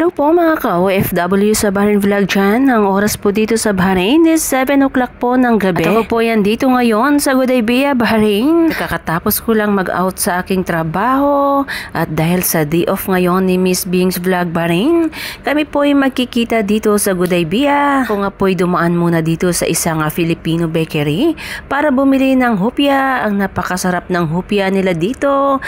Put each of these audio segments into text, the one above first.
Hello po mga ka-OFW sa Bahrain Vlog dyan. Ang oras po dito sa Bahrain is 7 o'clock po ng gabi. At ako po yan dito ngayon sa Gudaybiyah, Bahrain. Kakatapos ko lang mag-out sa aking trabaho. At dahil sa day off ngayon ni Miss Bing's Vlog Bahrain, kami po ay magkikita dito sa Gudaybiyah. Ako nga po ay dumaan muna dito sa isang Filipino bakery para bumili ng hupya. Ang napakasarap ng hupya nila dito.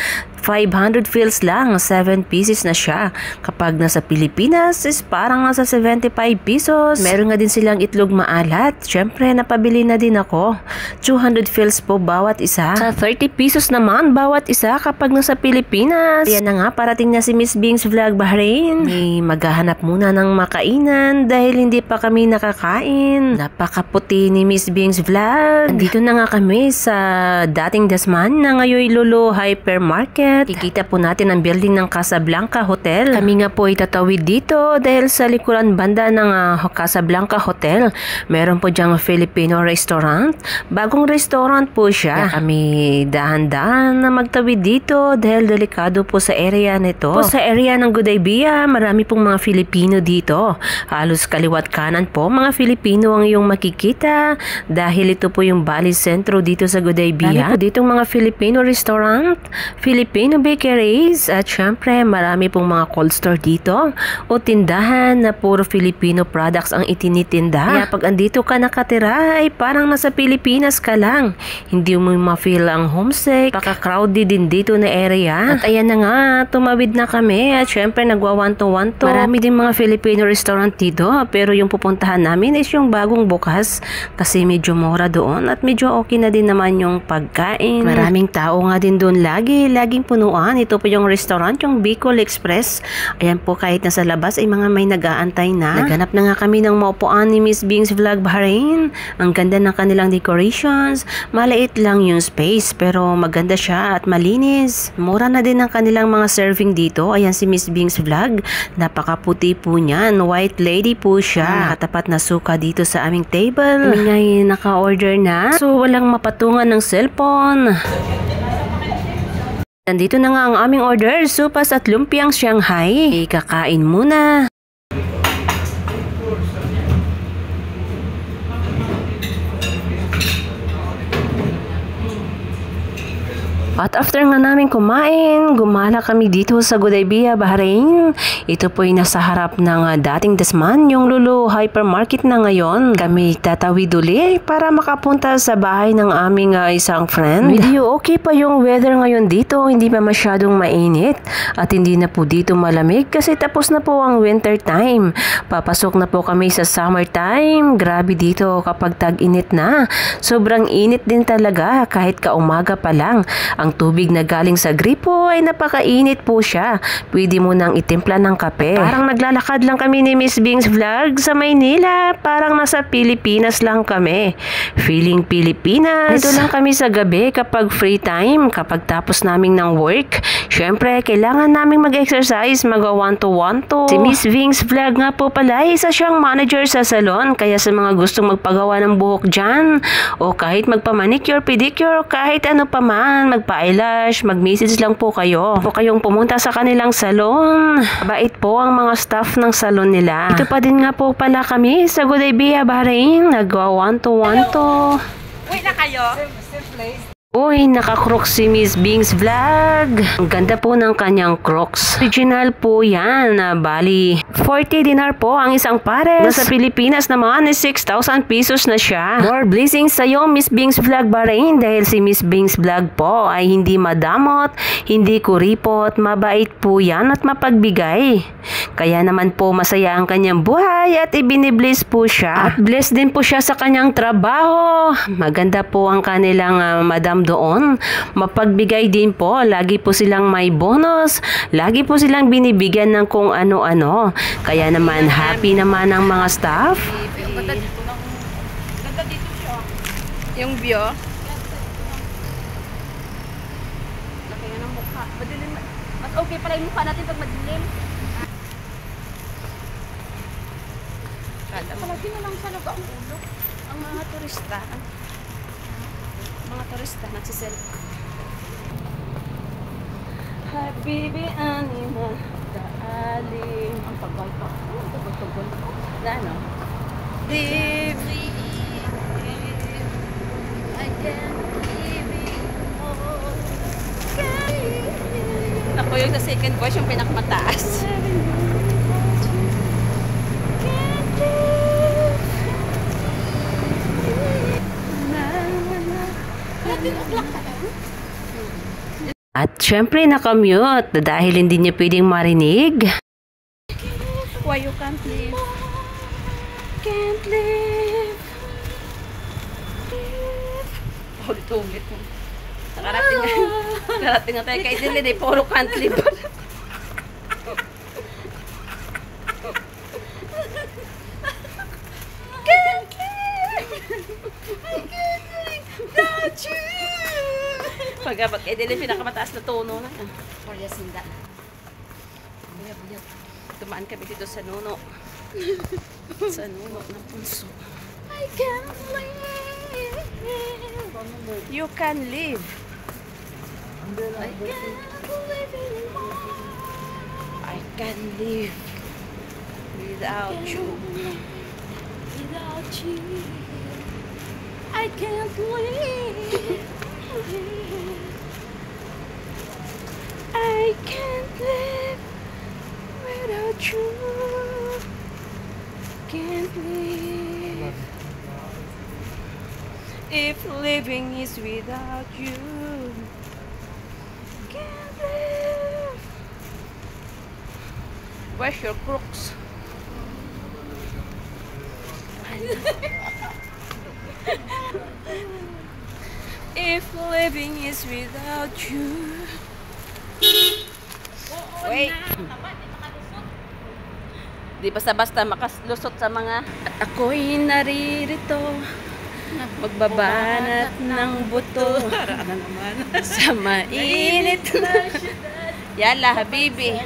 500 fils lang, 7 pieces na siya. Kapag nasa Pilipinas is parang nasa 75 pesos. Meron nga din silang itlog maalat. Syempre, napabili na din ako. 200 fils po bawat isa. Sa 30 pesos naman bawat isa kapag nasa Pilipinas. Yan na nga, parating na si Miss Bing's Vlog Bahrain. Maghahanap muna ng makainan dahil hindi pa kami nakakain. Napakaputi ni Miss Bing's Vlog. Andito na nga kami sa dating Dasman na ngayon Lulu Hypermarket. Kikita po natin ang building ng Casablanca Hotel. Kami nga po itatawid dito dahil sa likuran banda ng Casablanca Hotel. Meron po diyang Filipino restaurant. Bagong restaurant po siya. Kaya kami dahan-dahan na magtawid dito dahil delikado po sa area nito. Po sa area ng Gudaybiyah, marami pong mga Filipino dito. Halos kaliwat kanan po, mga Filipino ang iyong makikita dahil ito po yung Bali Centro dito sa Gudaybiyah. Marami po ditong mga Filipino restaurant, Filipino bakeries at syempre marami pong mga cold store dito o tindahan na puro Filipino products ang itinitinda. Kaya pag andito ka nakatira ay parang nasa Pilipinas ka lang. Hindi mo ma-feel ang homesick. Paka-crowded din dito na area. At ayan na nga, tumawid na kami at syempre nagwa one to. Marami din mga Filipino restaurant dito pero yung pupuntahan namin is yung bagong bukas kasi medyo mura doon at medyo okay na din naman yung pagkain. Maraming tao nga din doon laging punuan. Ito po yung restaurant, yung Bicol Express. Ayan po, kahit nasa labas ay mga may nag-aantay na. Naghanap na nga kami ng maupuan ni Miss Bing's Vlog Bahrain. Ang ganda ng kanilang decorations. Maliit lang yung space pero maganda siya at malinis. Mura na din ang kanilang mga serving dito. Ayan si Miss Bing's Vlog. Napakaputi po niyan. White lady po siya. Nakatapat na suka dito sa aming table. Kami nga naka-order na. So walang mapatungan ng cellphone. Nandito na nga ang aming order, sopas at lumpiang Shanghai. Kakain muna. At after nga namin kumain, gumala kami dito sa Gudaybiyah, Bahrain. Ito po ay nasa harap ng dating Dasman, yung Lulu Hypermarket na ngayon. Kami tatawid uli para makapunta sa bahay ng aming isang friend. Medyo okay pa yung weather ngayon dito, hindi pa masyadong mainit. At hindi na po dito malamig kasi tapos na po ang winter time. Papasok na po kami sa summer time. Grabe dito kapag tag-init na. Sobrang init din talaga kahit kaumaga pa lang. Ang tubig na galing sa gripo ay napakainit po siya. Pwede mo nang itimpla ng kape. Parang naglalakad lang kami ni Miss Bing's Vlog sa Maynila. Parang nasa Pilipinas lang kami. Feeling Pilipinas. Ito lang kami sa gabi kapag free time. Kapag tapos naming ng work. Syempre, kailangan naming mag-exercise. Mag-one to. Si Miss Bing's Vlog nga po pala, isa siyang manager sa salon. Kaya sa mga gustong magpagawa ng buhok dyan, o kahit magpa-manicure, pedicure, kahit ano pa man, eyelash, mag-message lang po kayo. Po kayong pumunta sa kanilang salon. Bait po ang mga staff ng salon nila. Ito pa din nga po pala kami sa Gudaybiyah, Bahrain. Nagwa one to. Wait na kayo? Uy, naka-crocs si Miss Bing's Vlog. Ang ganda po ng kanyang crocs. Original po yan. Bali, 40 dinar po ang isang pares. Nasa Pilipinas naman is 6,000 pesos na siya. More blessings sa'yo, Miss Bing's Vlog Bahrain. Dahil si Miss Bing's Vlog po ay hindi madamot, hindi kuripot, mabait po yan at mapagbigay. Kaya naman po masaya ang kanyang buhay at ibinibless po siya. At blessed din po siya sa kanyang trabaho. Maganda po ang kanilang madam doon. Mapagbigay din po. Lagi po silang may bonus. Lagi po silang binibigyan ng kung ano-ano. Kaya naman happy naman ang mga staff. Ganda dito siya. Yung view. Laki nga ng mukha. Madilim. Mas okay pala yung mukha natin pag madilim. Palagi na lang sa loob ang ulo. Ang mga turista. Mga turista nagsiselfie. Habibi anima. Ali. Ang tagal pa. Ang tagal pa. Na ano? Live. I can't live it all. Ako yung sa second voice, yung pinakamataas. At syempre nakamute dahil hindi niya pwedeng marinig. Why you can't live? Can't live. Ulit-ulit. Nakarating na tayo kay Dylan eh, puro can't live. Can't live. I can't live without you. Pagkabag kay Dylan, pinakamataas na tono na. Parya sinda. Tumaan kami dito sa nuno. Sa nuno ng punso. I can't live. You can live. I can't live anymore. I can live without you. Without you, I can't live. I can't live without you. Can't live. If living is without you, can't live. Where's your crooks? If living is without you. Wait. Di basta-basta makalusot sa mga. At ako'y naririto, magbabanat ng buto sa mainit na syudad. Yala, habibi.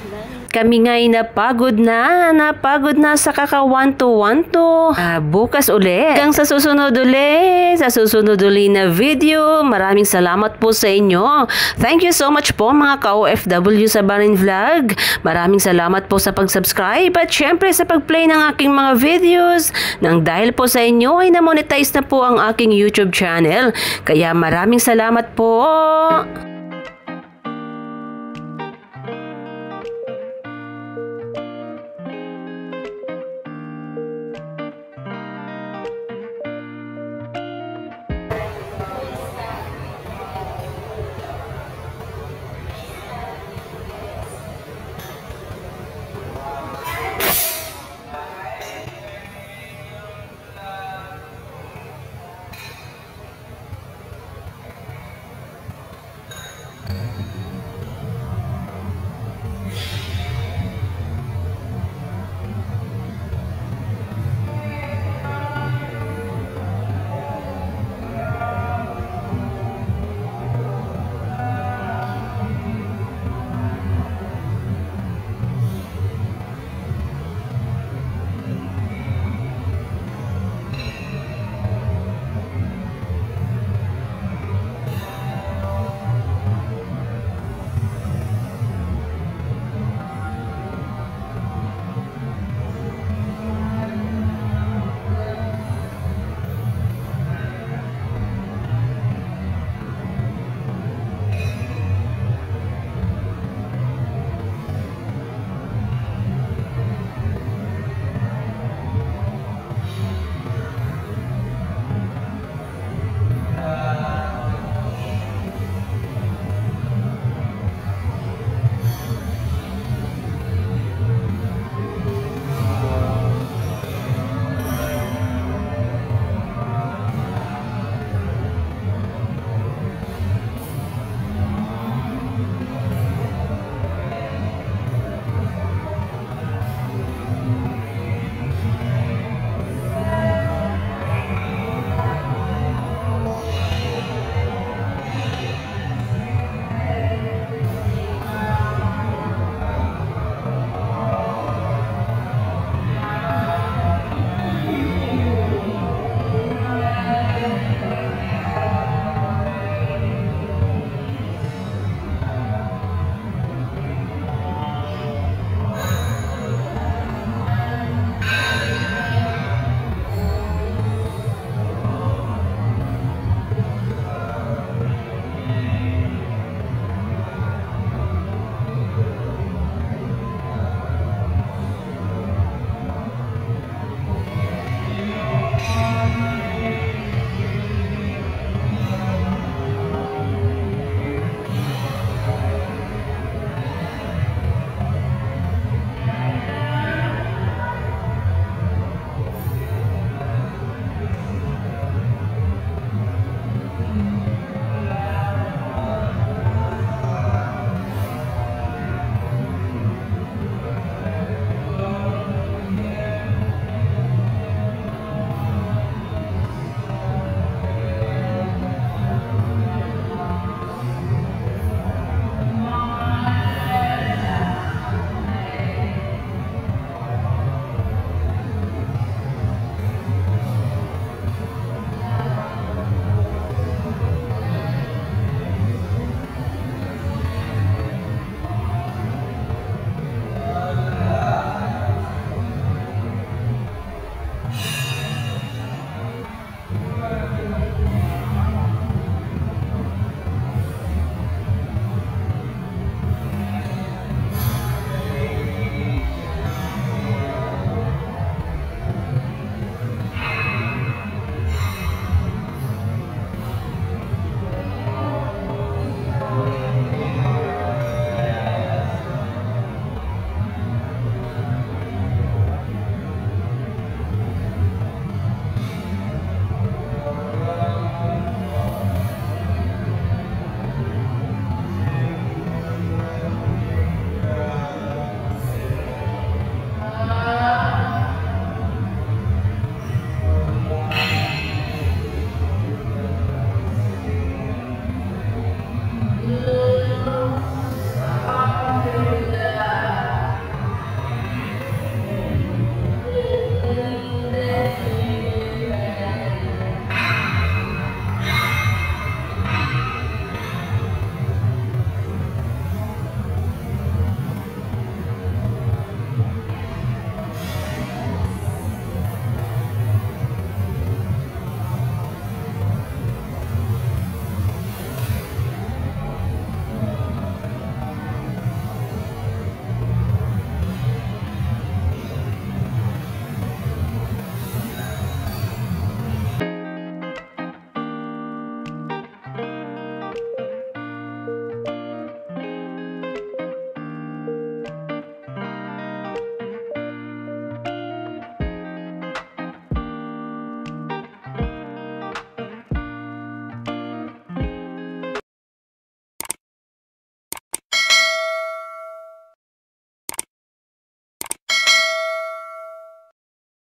Kami nga'y napagod na sa kakawanto-wanto. Bukas uli. Hanggang sa susunod uli na video. Maraming salamat po sa inyo. Thank you so much po mga ka-OFW sa Bahrain Vlog. Maraming salamat po sa pag-subscribe at syempre sa pag-play ng aking mga videos. Nang dahil po sa inyo ay na-monetize na po ang aking YouTube channel. Kaya maraming salamat po.